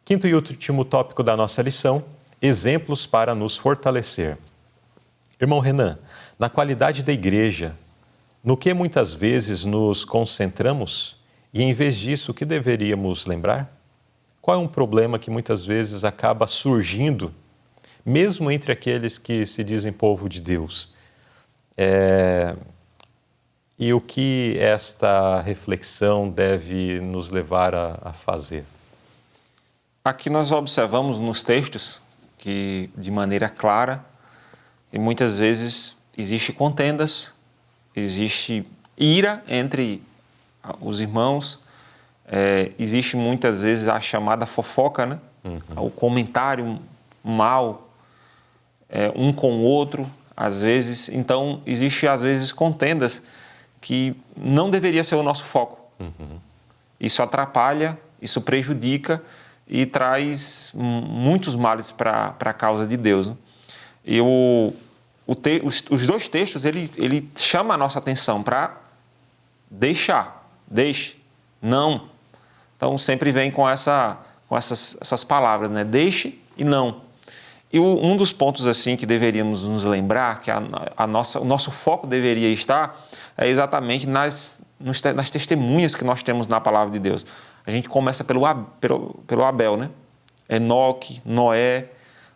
Quinto e último tópico da nossa lição: exemplos para nos fortalecer. Irmão Renan, na qualidade da igreja, no que muitas vezes nos concentramos e, em vez disso, o que deveríamos lembrar? Qual é um problema que muitas vezes acaba surgindo, mesmo entre aqueles que se dizem povo de Deus? E o que esta reflexão deve nos levar a fazer? Aqui nós observamos nos textos que, de maneira clara, que muitas vezes existe contendas, existe ira entre os irmãos, existe muitas vezes a chamada fofoca, né? O comentário mal um com o outro, às vezes. Então, existe às vezes contendas que não deveria ser o nosso foco. Isso atrapalha, isso prejudica e traz muitos males para a causa de Deus, né? E os dois textos, ele chama a nossa atenção para deixe, não. Então, sempre vem com essas palavras, né? Deixe e não. E um dos pontos assim que deveríamos nos lembrar, que o nosso foco deveria estar, é exatamente nas testemunhas que nós temos na palavra de Deus. A gente começa pelo Abel, né? Enoque, Noé,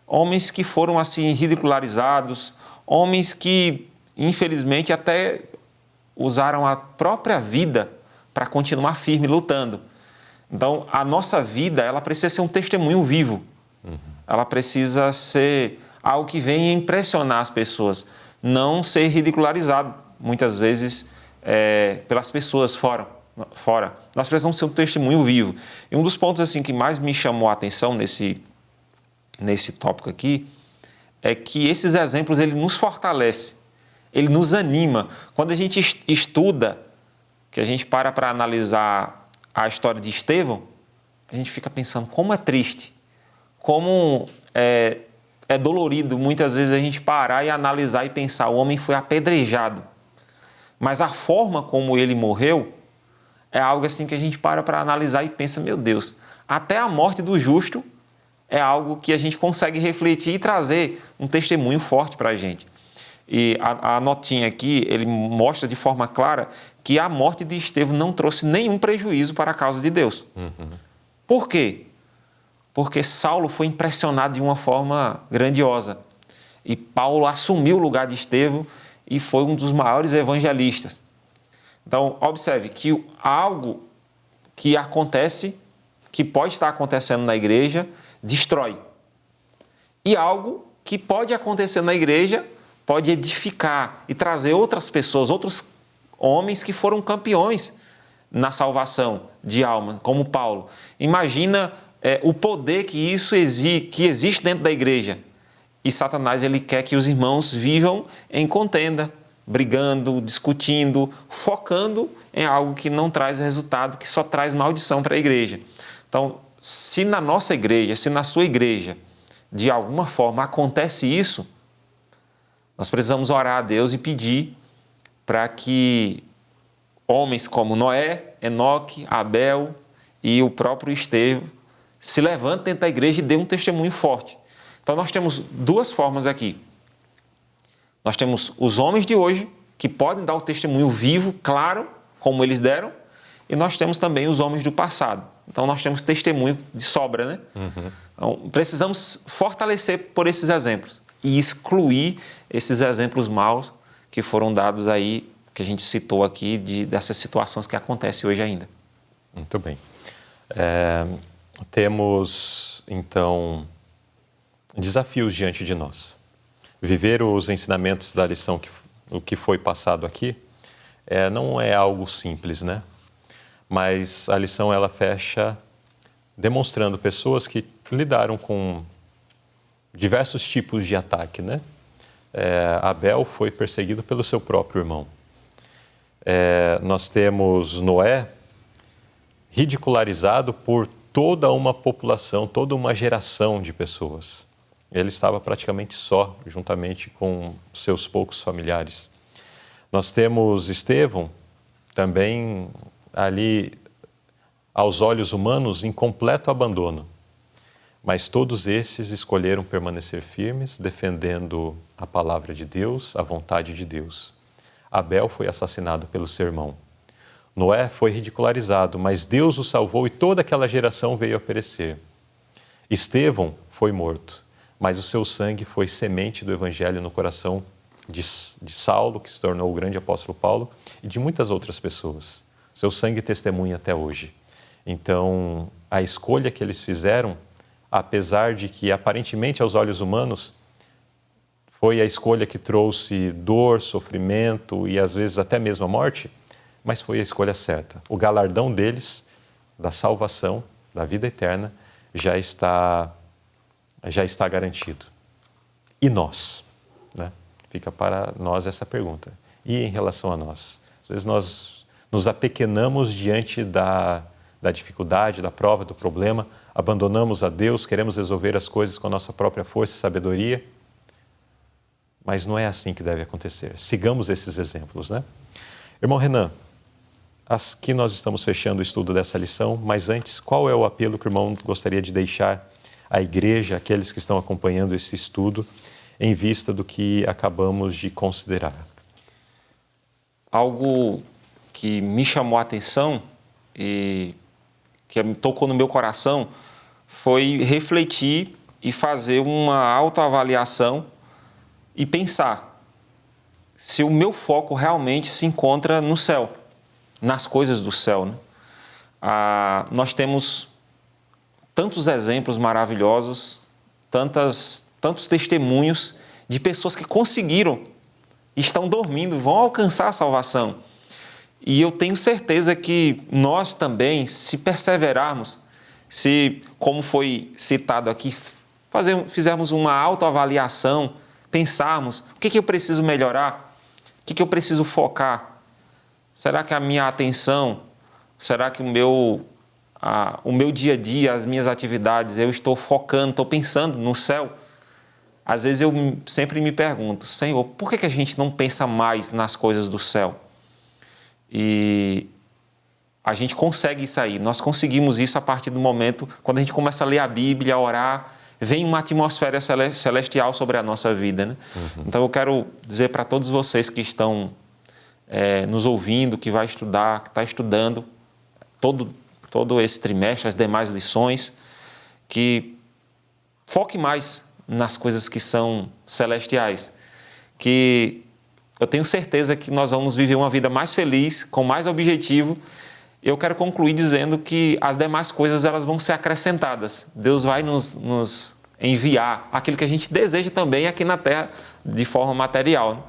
homens que foram assim ridicularizados, homens que, infelizmente, até usaram a própria vida para continuar firme, lutando. Então, a nossa vida, ela precisa ser um testemunho vivo. Ela precisa ser algo que venha impressionar as pessoas, não ser ridicularizado, muitas vezes, pelas pessoas fora. Nós precisamos ser um testemunho vivo. E um dos pontos assim que mais me chamou a atenção nesse tópico aqui é que esses exemplos, ele nos fortalece, ele nos anima. Quando a gente estuda, que a gente para analisar a história de Estevão, a gente fica pensando como é triste, como é dolorido muitas vezes a gente parar e analisar e pensar, o homem foi apedrejado. Mas a forma como ele morreu é algo assim que a gente para analisar e pensa, meu Deus, até a morte do justo é algo que a gente consegue refletir e trazer um testemunho forte para a gente. E a notinha aqui, ele mostra de forma clara que a morte de Estevão não trouxe nenhum prejuízo para a causa de Deus. Por quê? Porque Saulo foi impressionado de uma forma grandiosa. E Paulo assumiu o lugar de Estevão e foi um dos maiores evangelistas. Então, observe que algo que acontece, que pode estar acontecendo na igreja, destrói. E algo que pode acontecer na igreja pode edificar e trazer outras pessoas, outros homens que foram campeões na salvação de almas, como Paulo. Imagina o poder que isso existe dentro da igreja. E Satanás, ele quer que os irmãos vivam em contenda, brigando, discutindo, focando em algo que não traz resultado, que só traz maldição para a igreja. Então, se na nossa igreja, se na sua igreja, de alguma forma acontece isso, nós precisamos orar a Deus e pedir para que homens como Noé, Enoque, Abel e o próprio Estevão se levantem dentro da igreja e dêem um testemunho forte. Então, nós temos duas formas aqui. Nós temos os homens de hoje, que podem dar o testemunho vivo, claro, como eles deram, e nós temos também os homens do passado. Então, nós temos testemunho de sobra, né? Então, precisamos fortalecer por esses exemplos e excluir esses exemplos maus que foram dados aí, que a gente citou aqui, dessas situações que acontecem hoje ainda. Muito bem. Temos, então, desafios diante de nós. Viver os ensinamentos da lição, o que foi passado aqui, não é algo simples, né? Mas a lição, ela fecha demonstrando pessoas que lidaram com diversos tipos de ataque, né? Abel foi perseguido pelo seu próprio irmão. Nós temos Noé ridicularizado por toda uma população, toda uma geração de pessoas. Ele estava praticamente só, juntamente com seus poucos familiares. Nós temos Estevão, também ali, aos olhos humanos, em completo abandono. Mas todos esses escolheram permanecer firmes, defendendo a palavra de Deus, a vontade de Deus. Abel foi assassinado pelo seu irmão. Noé foi ridicularizado, mas Deus o salvou e toda aquela geração veio a perecer. Estevão foi morto, mas o seu sangue foi semente do evangelho no coração de Saulo, que se tornou o grande apóstolo Paulo, e de muitas outras pessoas. Seu sangue testemunha até hoje. Então, a escolha que eles fizeram, apesar de que aparentemente aos olhos humanos foi a escolha que trouxe dor, sofrimento e às vezes até mesmo a morte, mas foi a escolha certa. O galardão deles, da salvação, da vida eterna, já está garantido. E nós? Né? Fica para nós essa pergunta. E em relação a nós? Às vezes nós nos apequenamos diante da dificuldade, da prova, do problema, abandonamos a Deus, queremos resolver as coisas com a nossa própria força e sabedoria, mas não é assim que deve acontecer. Sigamos esses exemplos, né? Irmão Renan, aqui nós estamos fechando o estudo dessa lição, mas antes, qual é o apelo que o irmão gostaria de deixar à igreja, àqueles que estão acompanhando esse estudo, em vista do que acabamos de considerar? Algo que me chamou a atenção e que tocou no meu coração foi refletir e fazer uma autoavaliação e pensar se o meu foco realmente se encontra no céu, nas coisas do céu, né? Nós temos tantos exemplos maravilhosos, tantos testemunhos de pessoas que conseguiram, estão dormindo, vão alcançar a salvação. E eu tenho certeza que nós também, se perseverarmos, se, como foi citado aqui, fizermos uma autoavaliação, pensarmos o que eu preciso melhorar, o que eu preciso focar. Será que a minha atenção, será que o meu dia a dia, as minhas atividades, eu estou focando, estou pensando no céu? Às vezes eu sempre me pergunto, Senhor, por que a gente não pensa mais nas coisas do céu? E a gente consegue isso aí, nós conseguimos isso a partir do momento, quando a gente começa a ler a Bíblia, a orar, vem uma atmosfera celestial sobre a nossa vida, né? Uhum. Então eu quero dizer para todos vocês que estão nos ouvindo, que vai estudar, que está estudando todo esse trimestre, as demais lições, que foque mais nas coisas que são celestiais, que eu tenho certeza que nós vamos viver uma vida mais feliz, com mais objetivo. Eu quero concluir dizendo que as demais coisas elas vão ser acrescentadas. Deus vai nos enviar aquilo que a gente deseja também aqui na Terra de forma material, né?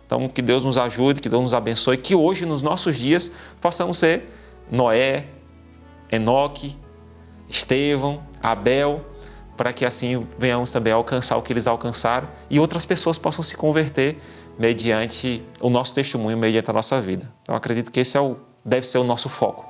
Então, que Deus nos ajude, que Deus nos abençoe, que hoje, nos nossos dias, possamos ser Noé, Enoque, Estevão, Abel, para que assim venhamos também alcançar o que eles alcançaram e outras pessoas possam se converter mediante o nosso testemunho, mediante a nossa vida. Então, acredito que esse deve ser o nosso foco.